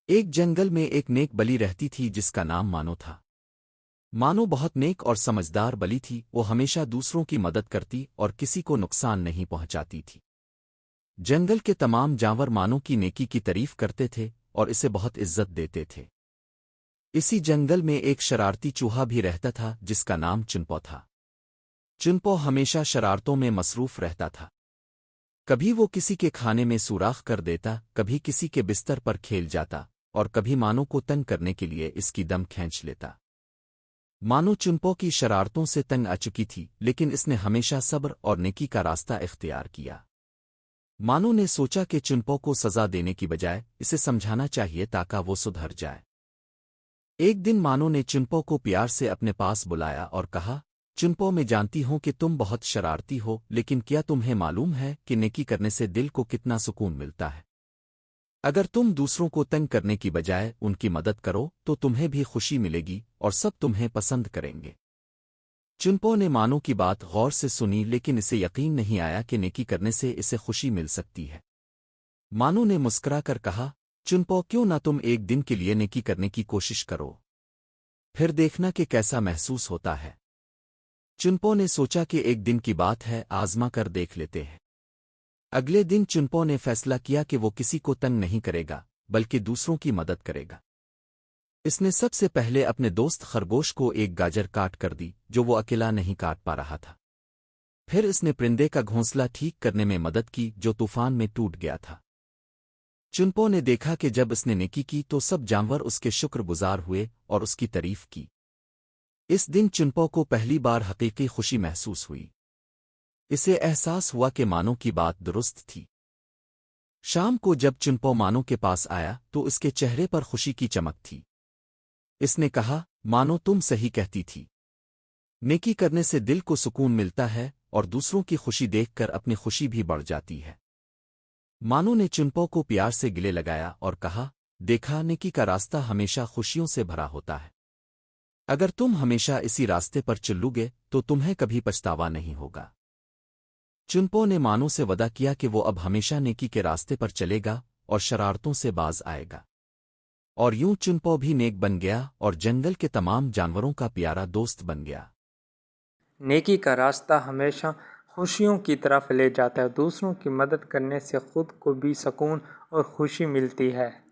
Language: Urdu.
ایک جنگل میں ایک نیک بلی رہتی تھی جس کا نام مانو تھا۔ مانو بہت نیک اور سمجھدار بلی تھی، وہ ہمیشہ دوسروں کی مدد کرتی اور کسی کو نقصان نہیں پہنچاتی تھی۔ جنگل کے تمام جانور مانو کی نیکی کی تعریف کرتے تھے اور اسے بہت عزت دیتے تھے۔ اسی جنگل میں ایک شرارتی چوہا بھی رہتا تھا جس کا نام چنپو تھا۔ چنپو ہمیشہ شرارتوں میں مصروف رہتا تھا۔ کبھی وہ کسی کے کھانے میں سوراخ کر دیتا، کبھی کسی کے بستر پر کھیل جاتا اور کبھی مانو کو تنگ کرنے کے لیے اس کی دم کھینچ لیتا۔ مانو چنپو کی شرارتوں سے تنگ آ چکی تھی، لیکن اس نے ہمیشہ صبر اور نیکی کا راستہ اختیار کیا۔ مانو نے سوچا کہ چنپو کو سزا دینے کی بجائے اسے سمجھانا چاہیے تاکہ وہ سدھر جائے۔ ایک دن مانو نے چنپو کو پیار سے اپنے پاس بلایا اور کہا، چنپو میں جانتی ہوں کہ تم بہت شرارتی ہو، لیکن کیا تمہیں معلوم ہے کہ نیکی کرنے سے دل کو کتنا سکون ملتا ہے؟ اگر تم دوسروں کو تنگ کرنے کی بجائے ان کی مدد کرو تو تمہیں بھی خوشی ملے گی اور سب تمہیں پسند کریں گے۔ چنپو نے مانو کی بات غور سے سنی، لیکن اسے یقین نہیں آیا کہ نیکی کرنے سے اسے خوشی مل سکتی ہے۔ مانو نے مسکرا کر کہا، چنپو کیوں نہ تم ایک دن کے لیے نیکی کرنے کی کوشش کرو، پھر دیکھنا کہ کیسا محسوس ہوتا ہے۔ چنپو نے سوچا کہ ایک دن کی بات ہے، آزما کر دیکھ لیتے ہیں۔ اگلے دن چنپو نے فیصلہ کیا کہ وہ کسی کو تنگ نہیں کرے گا بلکہ دوسروں کی مدد کرے گا۔ اس نے سب سے پہلے اپنے دوست خرگوش کو ایک گاجر کاٹ کر دی جو وہ اکیلا نہیں کاٹ پا رہا تھا۔ پھر اس نے پرندے کا گھونسلہ ٹھیک کرنے میں مدد کی جو طوفان میں ٹوٹ گیا تھا۔ چنپو نے دیکھا کہ جب اس نے نیکی کی تو سب جانور اس کے شکر گزار ہوئے اور اس کی تعریف کی۔ اس دن چنپو کو پہلی بار حقیقی خوشی محسوس ہوئی۔ اسے احساس ہوا کہ مانو کی بات درست تھی۔ شام کو جب چنپو مانو کے پاس آیا تو اس کے چہرے پر خوشی کی چمک تھی۔ اس نے کہا، مانو تم صحیح کہتی تھی، نیکی کرنے سے دل کو سکون ملتا ہے اور دوسروں کی خوشی دیکھ کر اپنی خوشی بھی بڑھ جاتی ہے۔ مانو نے چنپو کو پیار سے گلے لگایا اور کہا، دیکھا، نیکی کا راستہ ہمیشہ خوشیوں سے بھرا ہوتا ہے۔ اگر تم ہمیشہ اسی راستے پر چلو گے تو تمہیں کبھی پچھتاوا نہیں ہوگا۔ چنپو نے مانو سے وعدہ کیا کہ وہ اب ہمیشہ نیکی کے راستے پر چلے گا اور شرارتوں سے باز آئے گا۔ اور یوں چنپو بھی نیک بن گیا اور جنگل کے تمام جانوروں کا پیارا دوست بن گیا۔ نیکی کا راستہ ہمیشہ خوشیوں کی طرف لے جاتا ہے۔ دوسروں کی مدد کرنے سے خود کو بھی سکون اور خوشی ملتی ہے۔